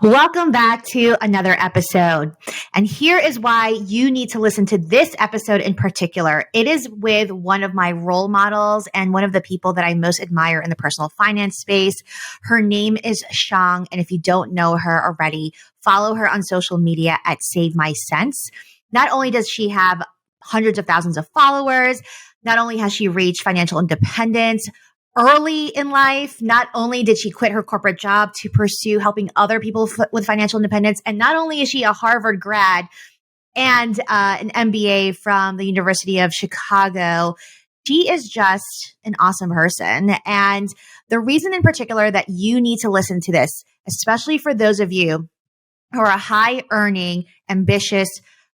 Welcome back to another episode. And here is why you need to listen to this episode in particular. It is with one of my role models and one of the people that I most admire in the personal finance space. Her name is Shang. And if you don't know her already, follow her on social media at Save My Sense. Not only does she have hundreds of thousands of followers, not only has she reached financial independence early in life, not only did she quit her corporate job to pursue helping other people with financial independence, and not only is she a Harvard grad and an MBA from the University of Chicago, she is just an awesome person. And the reason in particular that you need to listen to this, especially for those of you who are high earning, ambitious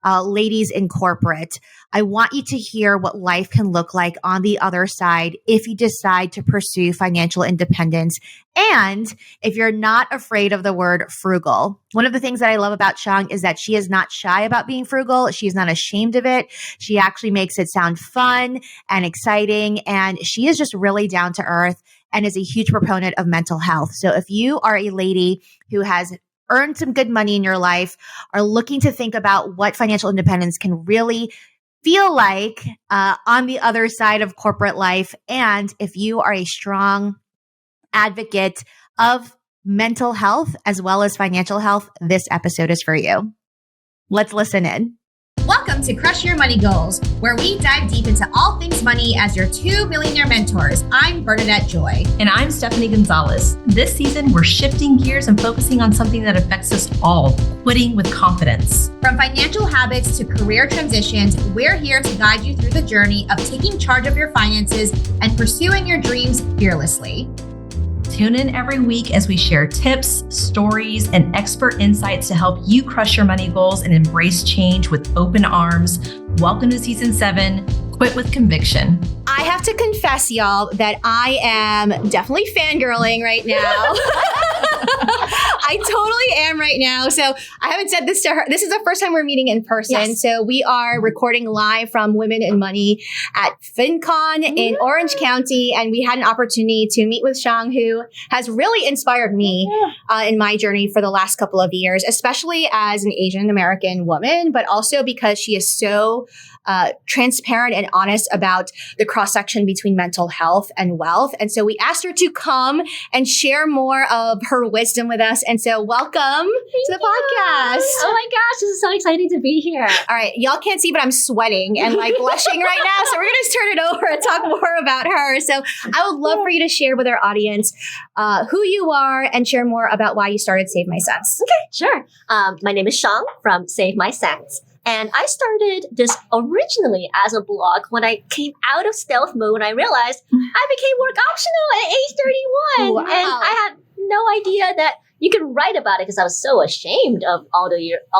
ladies in corporate, I want you to hear what life can look like on the other side if you decide to pursue financial independence. And if you're not afraid of the word frugal. One of the things that I love about Shang is that she is not shy about being frugal. She's not ashamed of it. She actually makes it sound fun and exciting. And she is just really down to earth and is a huge proponent of mental health. So if you are a lady who has earned some good money in your life, are looking to think about what financial independence can really feel like on the other side of corporate life, and if you are a strong advocate of mental health as well as financial health, this episode is for you. Let's listen in. Welcome to Crush Your Money Goals, where we dive deep into all things money as your 2 millionaire mentors. I'm Bernadette Joy. And I'm Stephanie Gonzalez. This season, we're shifting gears and focusing on something that affects us all, quitting with confidence. From financial habits to career transitions, we're here to guide you through the journey of taking charge of your finances and pursuing your dreams fearlessly. Tune in every week as we share tips, stories, and expert insights to help you crush your money goals and embrace change with open arms. Welcome to Season 7, Quit with Conviction. I have to confess, y'all, that I am definitely fangirling right now. I totally am right now. So I haven't said this to her. This is the first time we're meeting in person. Yes. So we are recording live from Women in Money at FinCon in Orange County. And we had an opportunity to meet with Shang, who has really inspired me in my journey for the last couple of years, especially as an Asian American woman, but also because she is so transparent and honest about the cross-section between mental health and wealth. And so we asked her to come and share more of her wisdom with us. And so welcome to the podcast. Oh my gosh, this is so exciting to be here. All right. Y'all can't see, but I'm sweating and like blushing right now. So we're going to turn it over and talk more about her. So I would love for you to share with our audience who you are and share more about why you started Save My Sense. Okay, sure. My name is Shang from Save My Sense. And I started this originally as a blog when I came out of stealth mode and I realized I became work optional at age 31. Wow. And I had no idea that you could write about it because I was so ashamed of all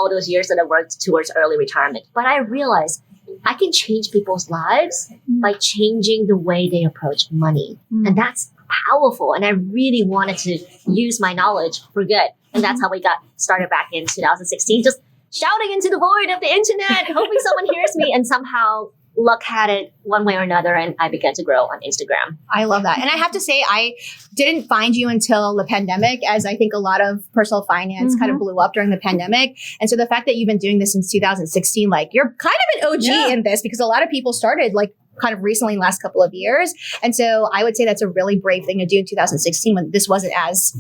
those years that I worked towards early retirement. But I realized I can change people's lives by changing the way they approach money. And that's powerful. And I really wanted to use my knowledge for good. And that's how we got started back in 2016, just shouting into the void of the internet, hoping someone hears me, and somehow luck had it one way or another, and I began to grow on Instagram. I love that. And I have to say, I didn't find you until the pandemic, as I think a lot of personal finance kind of blew up during the pandemic. And so the fact that you've been doing this since 2016, like you're kind of an OG in this, because a lot of people started like kind of recently in the last couple of years. And so I would say that's a really brave thing to do in 2016 when this wasn't as,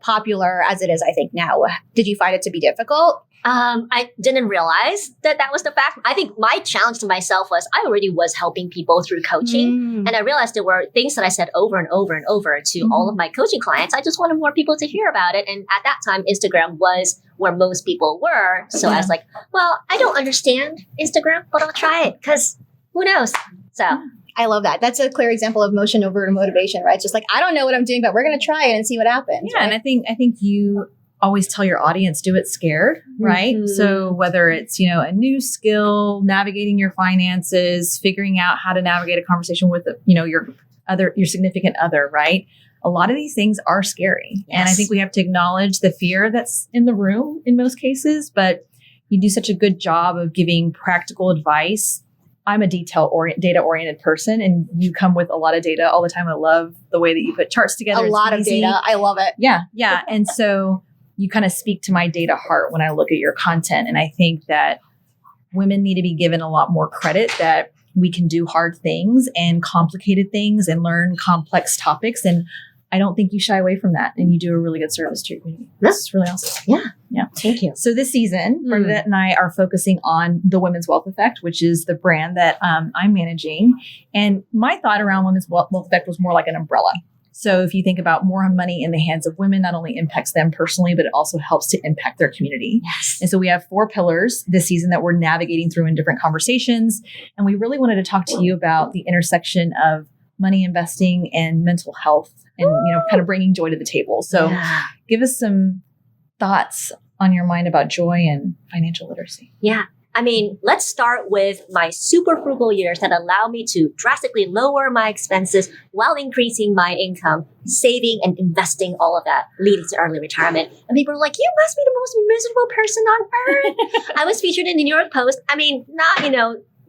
popular as it is, I think, now. Did you find it to be difficult? I didn't realize that was the fact. I think my challenge to myself was I already was helping people through coaching. And I realized there were things that I said over and over and over to all of my coaching clients. I just wanted more people to hear about it. And at that time, Instagram was where most people were. So I was like, well, I don't understand Instagram, but I'll try it because who knows? So I love that. That's a clear example of motion over motivation, right? It's just like, I don't know what I'm doing, but we're going to try it and see what happens. Yeah. Right? And I think you always tell your audience, do it scared, right? So whether it's, a new skill, navigating your finances, figuring out how to navigate a conversation with, your significant other, right? A lot of these things are scary. Yes. And I think we have to acknowledge the fear that's in the room in most cases, but you do such a good job of giving practical advice. I'm a data-oriented person, and you come with a lot of data all the time. I love the way that you put charts together. A lot of data. I love it. Yeah. And so you kind of speak to my data heart when I look at your content. And I think that women need to be given a lot more credit that we can do hard things and complicated things and learn complex topics. And I don't think you shy away from that. And you do a really good service to your community. That's really awesome. Yeah. Thank you. So this season, Bernadette and I are focusing on the Women's Wealth Effect, which is the brand that I'm managing. And my thought around Women's Wealth Effect was more like an umbrella. So if you think about more money in the hands of women, not only impacts them personally, but it also helps to impact their community. Yes. And so we have 4 pillars this season that we're navigating through in different conversations. And we really wanted to talk to you about the intersection of money investing and mental health and, kind of bringing joy to the table. So give us some thoughts on your mind about joy and financial literacy. Yeah. I mean, let's start with my super frugal years that allow me to drastically lower my expenses while increasing my income, saving and investing, all of that, leading to early retirement. And people are like, you must be the most miserable person on earth. I was featured in the New York Post. I mean,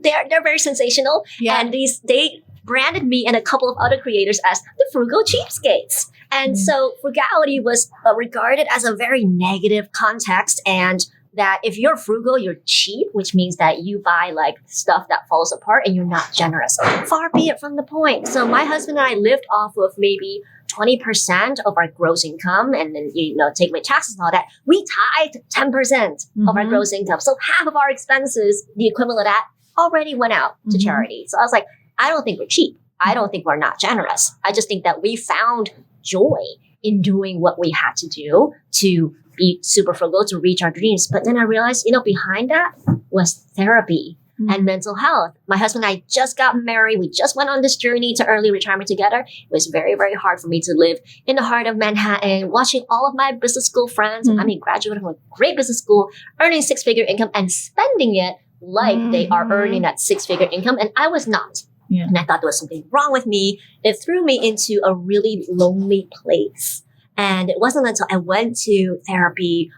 they're very sensational. Yeah. And they branded me and a couple of other creators as the frugal cheapskates. And so frugality was regarded as a very negative context, and that if you're frugal, you're cheap, which means that you buy like stuff that falls apart and you're not generous. Far be it from the point. So my husband and I lived off of maybe 20% of our gross income, and then, take away taxes and all that. We tithed 10% of our gross income. So half of our expenses, the equivalent of that, already went out to charity. So I was like, I don't think we're cheap. I don't think we're not generous. I just think that we found joy in doing what we had to do to be super frugal, to reach our dreams. But then I realized, behind that was therapy and mental health. My husband and I just got married. We just went on this journey to early retirement together. It was very, very hard for me to live in the heart of Manhattan, watching all of my business school friends, graduating from a great business school, earning 6-figure income and spending it like they are earning that 6-figure income. And I was not. Yeah. And I thought there was something wrong with me. It threw me into a really lonely place. And it wasn't until I went to therapy,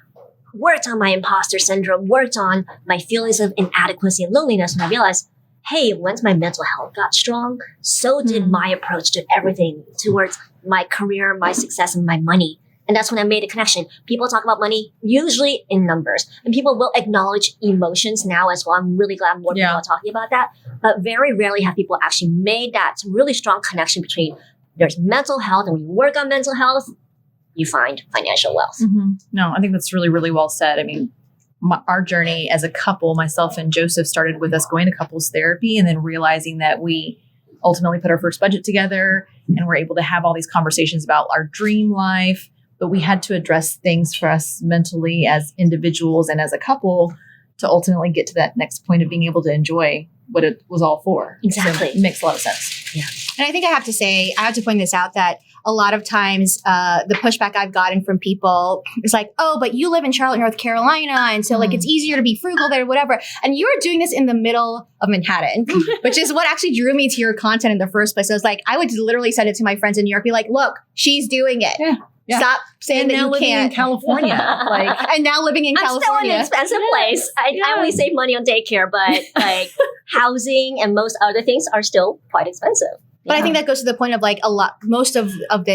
worked on my imposter syndrome, worked on my feelings of inadequacy and loneliness, and I realized, hey, once my mental health got strong, so did my approach to everything towards my career, my success, and my money. And that's when I made a connection. People talk about money, usually in numbers. And people will acknowledge emotions now as well. I'm really glad more people are talking about that. But very rarely have people actually made that really strong connection between there's mental health, and when you work on mental health, you find financial wealth. No, I think that's really, really well said. I mean, our journey as a couple, myself and Joseph, started with us going to couples therapy and then realizing that we ultimately put our first budget together and we're able to have all these conversations about our dream life. But we had to address things for us mentally as individuals and as a couple to ultimately get to that next point of being able to enjoy what it was all for. Exactly. So it makes a lot of sense. Yeah. And I think I have to point this out that a lot of times the pushback I've gotten from people is like, oh, but you live in Charlotte, North Carolina. And so it's easier to be frugal there, whatever. And you're doing this in the middle of Manhattan, which is what actually drew me to your content in the first place. I was like, I would literally send it to my friends in New York, be like, look, she's doing it. Yeah. Yeah. Stop saying that you can't. In California. And now living in California. I'm still in an expensive place. I only save money on daycare, but housing and most other things are still quite expensive. But I think that goes to the point of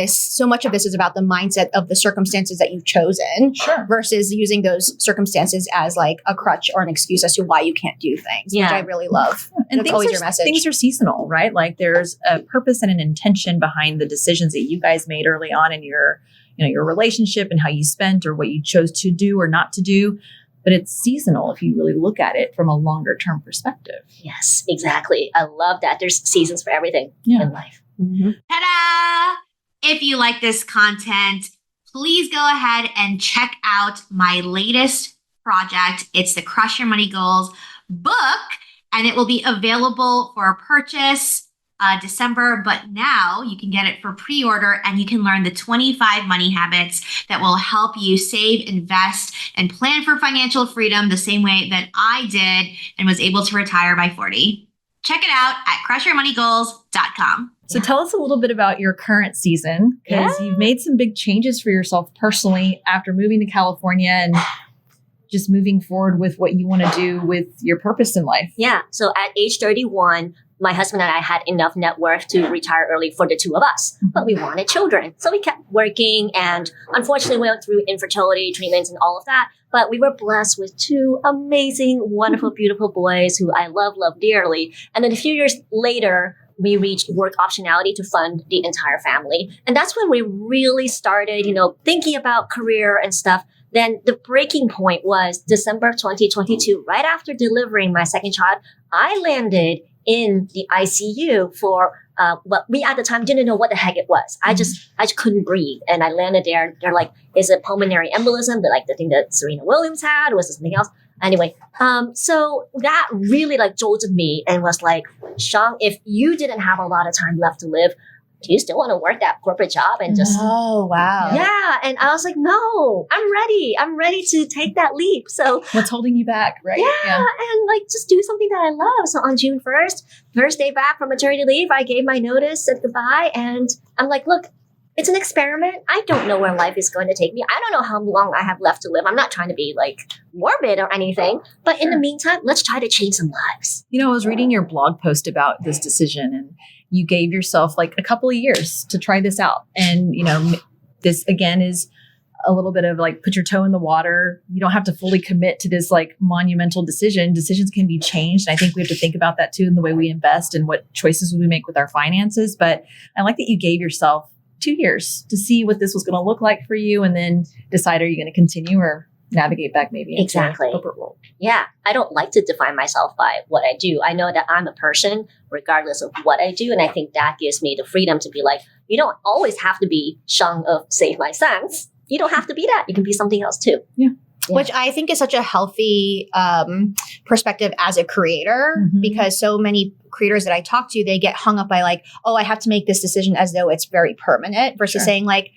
so much of this is about the mindset of the circumstances that you've chosen versus using those circumstances as like a crutch or an excuse as to why you can't do things, which I really love. And that's always your message. Things are seasonal, right? Like there's a purpose and an intention behind the decisions that you guys made early on in your relationship and how you spent or what you chose to do or not to do. But it's seasonal if you really look at it from a longer term perspective. Yes, exactly. I love that. There's seasons for everything in life. Ta-da! If you like this content, please go ahead and check out my latest project. It's the Crush Your Money Goals book, and it will be available for purchase December, but now you can get it for pre-order and you can learn the 25 money habits that will help you save, invest, and plan for financial freedom the same way that I did and was able to retire by 40. Check it out at crushyourmoneygoals.com. So tell us a little bit about your current season, because you've made some big changes for yourself personally after moving to California and just moving forward with what you want to do with your purpose in life. Yeah. So at age 31, my husband and I had enough net worth to retire early for the two of us, but we wanted children. So we kept working, and unfortunately we went through infertility treatments and all of that. But we were blessed with two amazing, wonderful, beautiful boys who I love dearly. And then a few years later, we reached work optionality to fund the entire family. And that's when we really started, thinking about career and stuff. Then the breaking point was December 2022. Right after delivering my second child, I landed in the ICU for what we at the time didn't know what the heck it was. I just couldn't breathe. And I landed there. They're like, is it pulmonary embolism? But like the thing that Serena Williams had, or was it something else? Anyway, so that really like jolted me and was like, Shang, if you didn't have a lot of time left to live, do you still want to work that corporate job and just... Oh, wow. Yeah. And I was like, no, I'm ready. I'm ready to take that leap. So what's holding you back, right? Yeah. And like just do something that I love. So on June 1st, first day back from maternity leave, I gave my notice, said goodbye. And I'm like, look, it's an experiment. I don't know where life is going to take me. I don't know how long I have left to live. I'm not trying to be like morbid or anything. But in the meantime, let's try to change some lives. I was reading your blog post about this decision, and you gave yourself like a couple of years to try this out. And, this again is a little bit of like, put your toe in the water. You don't have to fully commit to this like monumental decision. Decisions can be changed. And I think we have to think about that too in the way we invest and what choices we make with our finances. But I like that you gave yourself 2 years to see what this was going to look like for you, and then decide, are you going to continue or navigate back maybe into Exactly. a corporate role? Yeah. I don't like to define myself by what I do. I know that I'm a person regardless of what I do. And I think that gives me the freedom to be like, you don't always have to be Shang of Save My Sense. You don't have to be that. You can be something else too. Yeah. Which I think is such a healthy perspective as a creator, because so many creators that I talk to, they get hung up by like, oh, I have to make this decision as though it's very permanent versus saying like,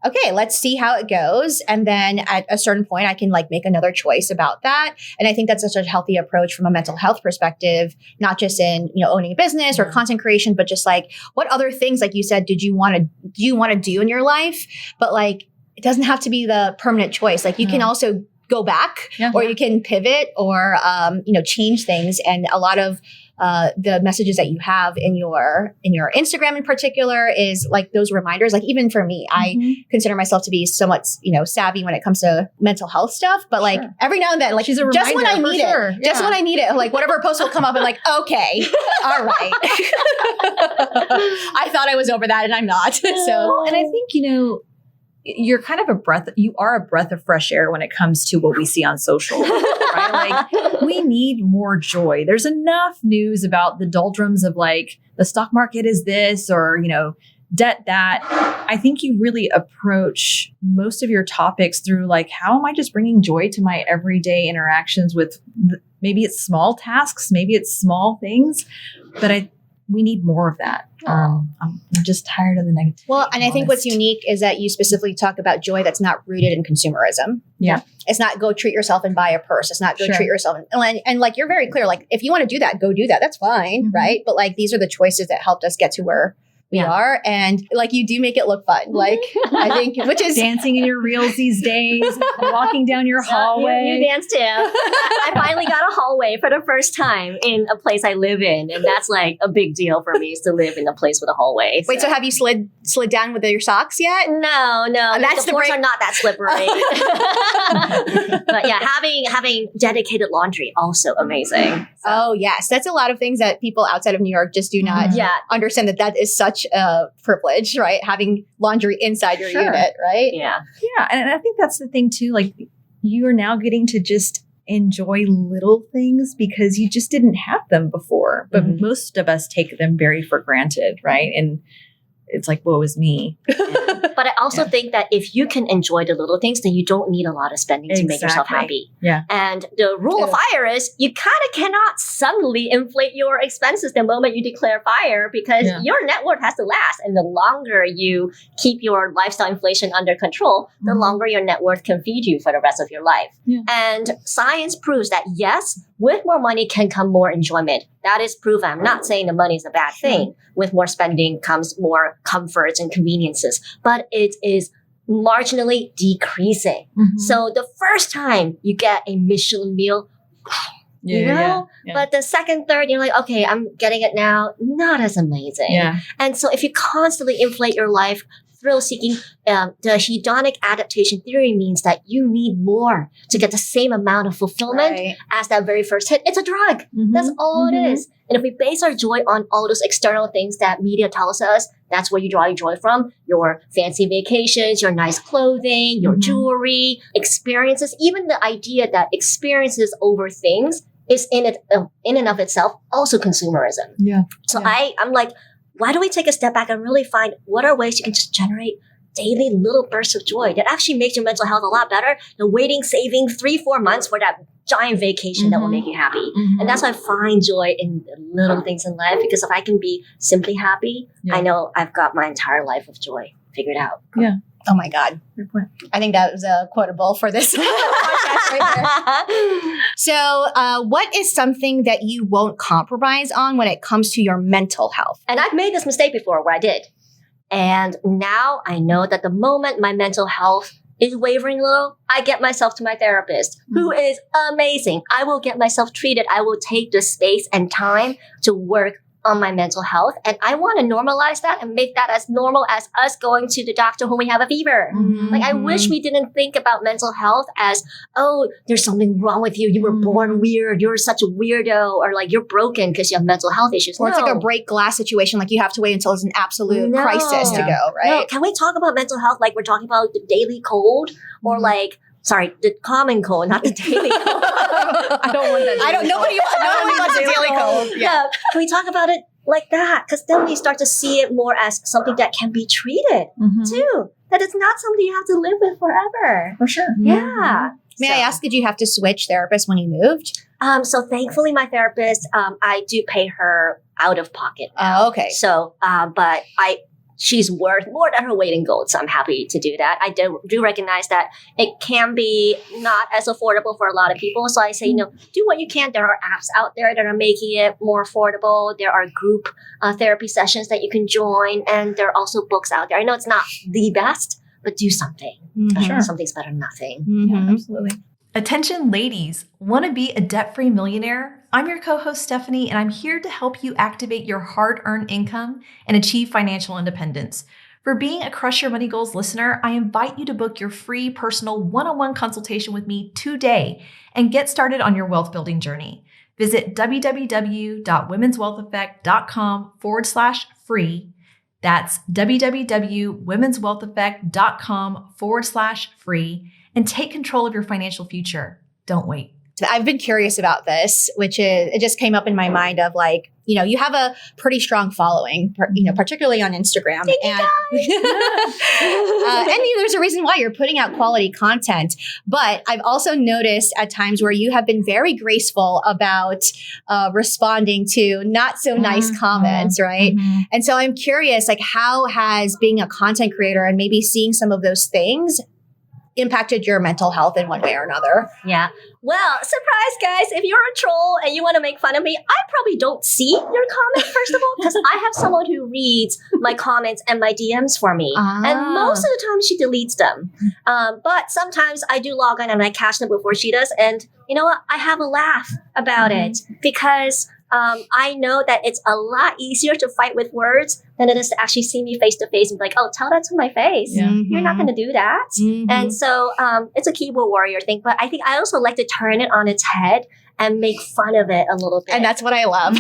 okay, let's see how it goes. And then at a certain point, I can like make another choice about that. And I think that's such a healthy approach from a mental health perspective, not just in, owning a business or content creation, but just like what other things, like you said, do you want to do in your life? But like, it doesn't have to be the permanent choice. Like you can also go back or you can pivot or, change things. And a lot of the messages that you have in your Instagram in particular is like those reminders. Like even for me, I consider myself to be somewhat, savvy when it comes to mental health stuff. But like every now and then, like she's a just when I reminder, need it, just when I need it, like whatever post will come up and like, okay, all right. I thought I was over that and I'm not. So, and I think, you're kind of you are a breath of fresh air when it comes to what we see on social, right? Like we need more joy. There's enough news about the doldrums of like the stock market is this or, debt that. I think you really approach most of your topics through like, how am I just bringing joy to my everyday interactions with maybe it's small tasks, maybe it's small things, but we need more of that. I'm just tired of the negativity. Well, and I think what's unique is that you specifically talk about joy that's not rooted in consumerism. Yeah. It's not go treat yourself and buy a purse. It's not go treat yourself. And like, you're very clear. Like, if you want to do that, go do that. That's fine. Right. But like, these are the choices that helped us get to where we are. And like, you do make it look fun. Like, I think, which is dancing in your reels these days, walking down your hallway. You dance too. I finally got a hallway for the first time in a place I live in. And that's like a big deal for me, is to live in a place with a hallway. Wait, so have you slid down with your socks yet? No. That's the floors are not that slippery. But yeah, having dedicated laundry, also amazing. So. Oh, yes. That's a lot of things that people outside of New York just do not understand that is such a privilege, right? Having laundry inside your unit, right? Yeah. Yeah. And I think that's the thing too. Like you are now getting to just enjoy little things because you just didn't have them before. But most of us take them very for granted, right? And it's like, woe is me. But I also think that if you can enjoy the little things, then you don't need a lot of spending to make yourself happy. Yeah. And the rule of fire is you kind of cannot suddenly inflate your expenses the moment you declare fire, because your net worth has to last. And the longer you keep your lifestyle inflation under control, the longer your net worth can feed you for the rest of your life. Yeah. And science proves that yes, with more money can come more enjoyment. That is proven. I'm not saying the money is a bad thing. With more spending comes more comforts and conveniences, but it is marginally decreasing. So the first time you get a Michelin meal, you know? But the second, third, you're like, okay, I'm getting it now. Not as amazing. Yeah. And so if you constantly inflate your life, thrill seeking, the hedonic adaptation theory means that you need more to get the same amount of fulfillment as that very first hit. It's a drug. That's all it is. And if we base our joy on all those external things that media tells us, that's where you draw your joy from. Your fancy vacations, your nice clothing, your jewelry, experiences, even the idea that experiences over things is in and of itself also consumerism. Yeah. So I'm like, why don't we take a step back and really find what are ways you can just generate daily little bursts of joy that actually makes your mental health a lot better than waiting, saving 3-4 months for that giant vacation that will make you happy. And that's why I find joy in the little things in life, because if I can be simply happy, I know I've got my entire life of joy figured out. Yeah. Oh my God. Good point. I think that was a quotable for this podcast right there. So what is something that you won't compromise on when it comes to your mental health? And I've made this mistake before where I did. And now I know that the moment my mental health is wavering a little, I get myself to my therapist, who is amazing. I will get myself treated. I will take the space and time to work on my mental health. And I want to normalize that and make that as normal as us going to the doctor when we have a fever. Like, I wish we didn't think about mental health as, oh, there's something wrong with you. You were born weird. You're such a weirdo. Or like, you're broken because you have mental health issues. Or it's like a break glass situation. Like you have to wait until it's an absolute crisis to go, right? No. Can we talk about mental health like we're talking about the daily cold? Or like, sorry, the common cold, not the daily cold. I don't want that. Nobody wants a daily cold. Yeah. Can we talk about it like that? Because then we start to see it more as something that can be treated too. That it's not something you have to live with forever. For sure. Yeah. May I ask, did you have to switch therapists when you moved? So thankfully, my therapist, I do pay her out of pocket now. Oh, okay. So, but she's worth more than her weight in gold. So I'm happy to do that. I do recognize that it can be not as affordable for a lot of people. So I say, do what you can. There are apps out there that are making it more affordable. There are group therapy sessions that you can join. And there are also books out there. I know it's not the best, but do something. Sure. Something's better than nothing. Yeah, absolutely. Attention ladies, want to be a debt-free millionaire? I'm your co-host Stephanie, and I'm here to help you activate your hard-earned income and achieve financial independence. For being a Crush Your Money Goals listener, I invite you to book your free personal one-on-one consultation with me today and get started on your wealth building journey. Visit www.womenswealtheffect.com/free. That's www.womenswealtheffect.com/free. And take control of your financial future. Don't wait. I've been curious about this, which is, it just came up in my mind of like, you have a pretty strong following, particularly on Instagram. And there's a reason why you're putting out quality content. But I've also noticed at times where you have been very graceful about responding to not so nice comments, right? And so I'm curious, like, how has being a content creator and maybe seeing some of those things impacted your mental health in one way or another? Yeah. Well, surprise, guys. If you're a troll and you want to make fun of me, I probably don't see your comment, first of all, because I have someone who reads my comments and my DMs for me. And most of the time she deletes them. But sometimes I do log on and I catch them before she does. And you know what? I have a laugh about it because I know that it's a lot easier to fight with words than it is to actually see me face to face and be like, oh, tell that to my face. You're not going to do that. And so it's a keyboard warrior thing. But I think I also like to turn it on its head and make fun of it a little bit. And that's what I love.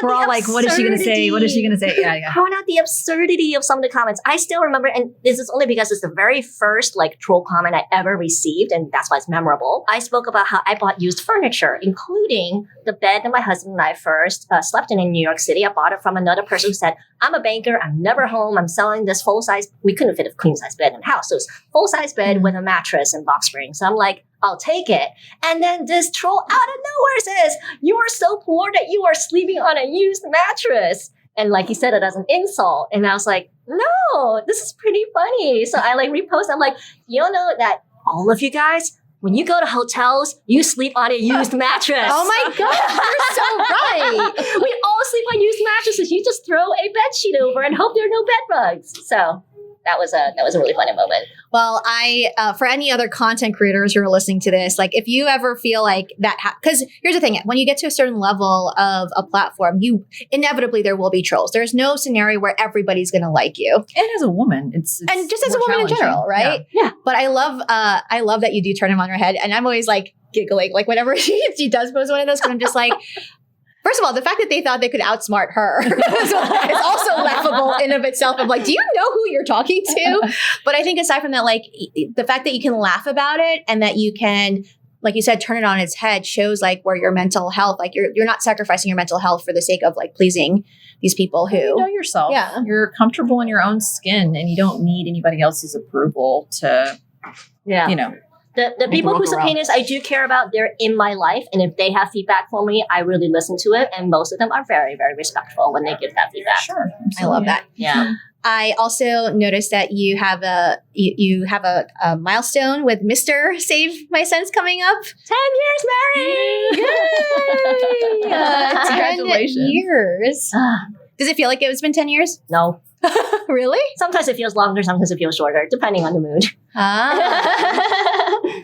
We're all like, what is she going to say? What is she going to say? Yeah. Point out the absurdity of some of the comments. I still remember, and this is only because it's the very first troll comment I ever received, and that's why it's memorable. I spoke about how I bought used furniture, including the bed that my husband and I first slept in New York City. I bought it from another person who said, I'm a banker. I'm never home. I'm selling this full-size. We couldn't fit a queen-size bed in the house. So it's full-size bed with a mattress and box spring. So I'm like, I'll take it. And then this troll out of nowhere says, you are so poor that you are sleeping on a used mattress. And he said it as an insult. And I was like, no, this is pretty funny. So I repost. I'm like, you don't know that all of you guys, when you go to hotels, you sleep on a used mattress. Oh my God, you're so right. We all sleep on used mattresses. You just throw a bed sheet over and hope there are no bed bugs. So that was a really funny moment. Well, for any other content creators who are listening to this, like if you ever feel like that, because here's the thing, when you get to a certain level of a platform, inevitably there will be trolls. There's no scenario where everybody's going to like you. And as a woman, it's and just as a woman in general, right? Yeah. But I love that you do turn them on her head. And I'm always like giggling, like whenever she does post one of those, because I'm just like, first of all, the fact that they thought they could outsmart her is also laughable in of itself. I'm like, do you know who you're talking to? But I think aside from that, like the fact that you can laugh about it and that you can, like you said, turn it on its head shows like where your mental health, like you're not sacrificing your mental health for the sake of like pleasing these people who you know yourself. Yeah. You're comfortable in your own skin and you don't need anybody else's approval to, you know. The people whose opinions I do care about, they're in my life. And if they have feedback for me, I really listen to it. And most of them are very, very respectful when they give that feedback. Sure. I love that. Yeah. I also noticed that you have a milestone with Mr. Save My Sense coming up. 10 years married! Yay! Congratulations. 10 years. Does it feel like it's been 10 years? No. Really? Sometimes it feels longer, sometimes it feels shorter, depending on the mood.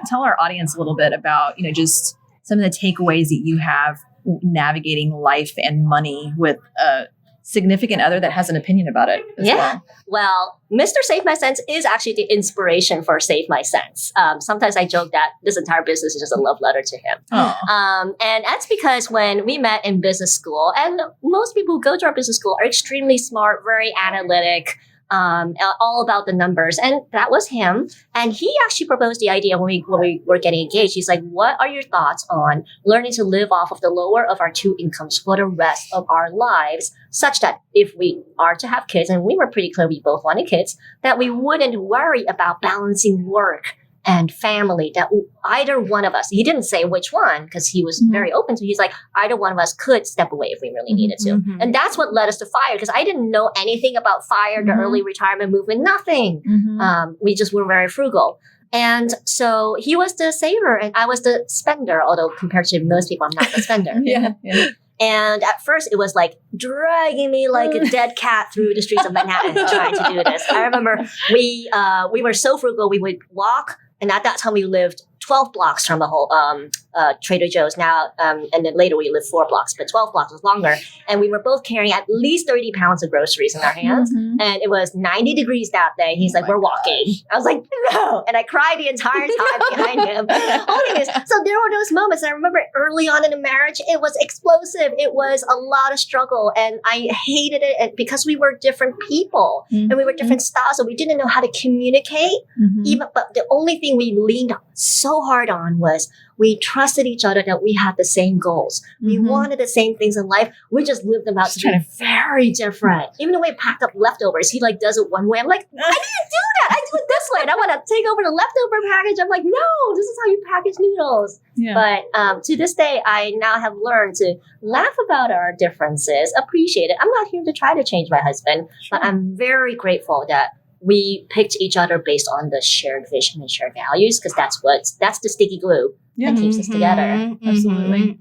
Tell our audience a little bit about, just some of the takeaways that you have navigating life and money with a significant other that has an opinion about it as well. Well, Mr. Save My Sense is actually the inspiration for Save My Sense. Sometimes I joke that this entire business is just a love letter to him. And that's because when we met in business school, and most people who go to our business school are extremely smart, very analytic, all about the numbers. And that was him. And he actually proposed the idea when we were getting engaged. He's like, what are your thoughts on learning to live off of the lower of our two incomes for the rest of our lives, such that if we are to have kids, and we were pretty clear we both wanted kids, that we wouldn't worry about balancing work and family, that either one of us, he didn't say which one because he was very open to it. He's like, either one of us could step away if we really needed to. And that's what led us to FIRE, because I didn't know anything about FIRE, the early retirement movement, nothing. We just were very frugal. And so he was the saver and I was the spender, although compared to most people, I'm not the spender. And at first it was like dragging me like a dead cat through the streets of Manhattan trying to do this. I remember we were so frugal, we would walk. And at that time, we lived 12 blocks from the whole Trader Joe's. Now, and then later we lived 4 blocks, but 12 blocks was longer. And we were both carrying at least 30 pounds of groceries in our hands. And it was 90 degrees that day. He's like, we're walking. I was like, no. And I cried the entire time behind him. So there were those moments. And I remember early on in the marriage, it was explosive. It was a lot of struggle. And I hated it because we were different people and we were different styles. So we didn't know how to communicate. But the only thing we leaned so hard on was we trusted each other that we had the same goals. We wanted the same things in life. We just lived them out to be very different. Even the way we packed up leftovers, he like does it one way. I'm like, I didn't do that. I do it this way. And I want to take over the leftover package. I'm like, no, this is how you package noodles. But to this day, I now have learned to laugh about our differences, appreciate it. I'm not here to try to change my husband, but I'm very grateful that we picked each other based on the shared vision and shared values, because that's the sticky glue that keeps us together. Absolutely.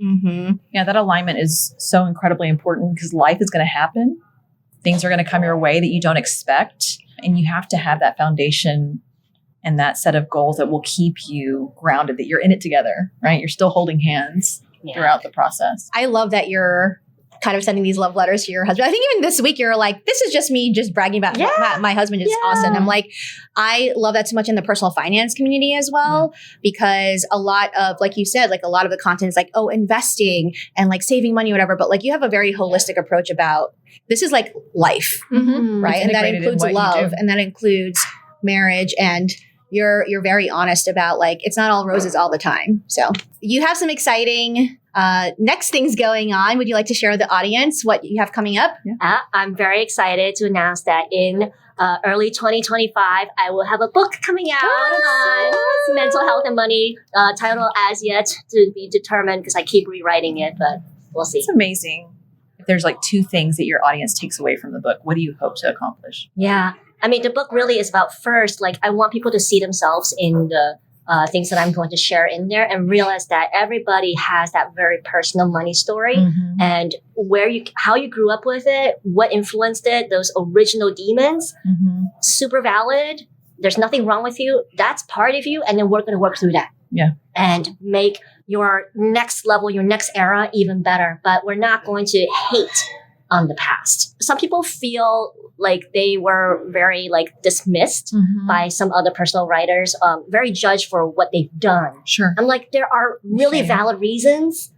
Yeah, that alignment is so incredibly important because life is going to happen. Things are going to come your way that you don't expect. And you have to have that foundation and that set of goals that will keep you grounded, that you're in it together, right? You're still holding hands throughout the process. I love that you're kind of sending these love letters to your husband. I think even this week you're like, this is just me just bragging about my husband is awesome. I'm like, I love that so much in the personal finance community as well, because a lot of, like you said, like a lot of the content is like, oh, investing and like saving money or whatever. But like you have a very holistic approach about this is like life, right? And that includes love and that includes marriage, and you're very honest about like, it's not all roses all the time. So you have some exciting next things going on. Would you like to share with the audience what you have coming up? I'm very excited to announce that in early 2025, I will have a book coming out on mental health and money, titled As Yet to Be Determined, because I keep rewriting it, but we'll see. It's amazing. If there's like 2 things that your audience takes away from the book, what do you hope to accomplish? Yeah. I mean, the book really is about, first, like I want people to see themselves in the things that I'm going to share in there, and realize that everybody has that very personal money story, and how you grew up with it, what influenced it, those original demons, super valid. There's nothing wrong with you. That's part of you. And then we're going to work through that. Yeah. And make your next level, your next era even better. But we're not going to hate on the past. Some people feel like they were very dismissed by some other personal writers, very judged for what they've done. Sure. I'm like, there are really valid reasons,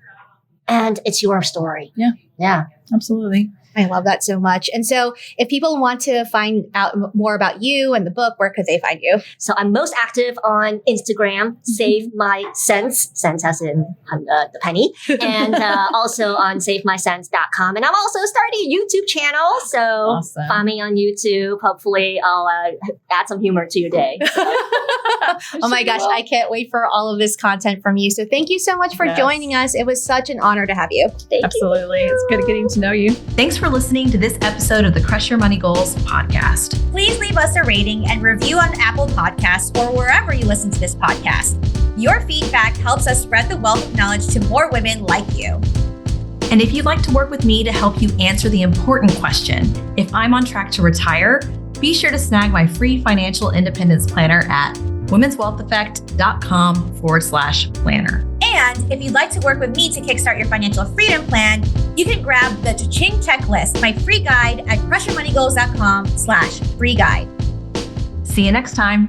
and it's your story. Yeah. Yeah. Absolutely. I love that so much. And so if people want to find out more about you and the book, where could they find you? So I'm most active on Instagram, Save My Cents, cents as in the penny, and also on SaveMyCents.com. And I'm also starting a YouTube channel. So find me on YouTube. Hopefully I'll add some humor to your day. So. Oh my gosh, I can't wait for all of this content from you. So thank you so much for joining us. It was such an honor to have you. Absolutely. It's good getting to know you. Thanks for listening to this episode of the Crush Your Money Goals podcast. Please leave us a rating and review on Apple Podcasts or wherever you listen to this podcast. Your feedback helps us spread the wealth of knowledge to more women like you. And if you'd like to work with me to help you answer the important question, if I'm on track to retire, be sure to snag my free financial independence planner at womenswealtheffect.com/planner. And if you'd like to work with me to kickstart your financial freedom plan, you can grab the Cha-Ching Checklist, my free guide at crushyourmoneygoals.com/free guide. See you next time.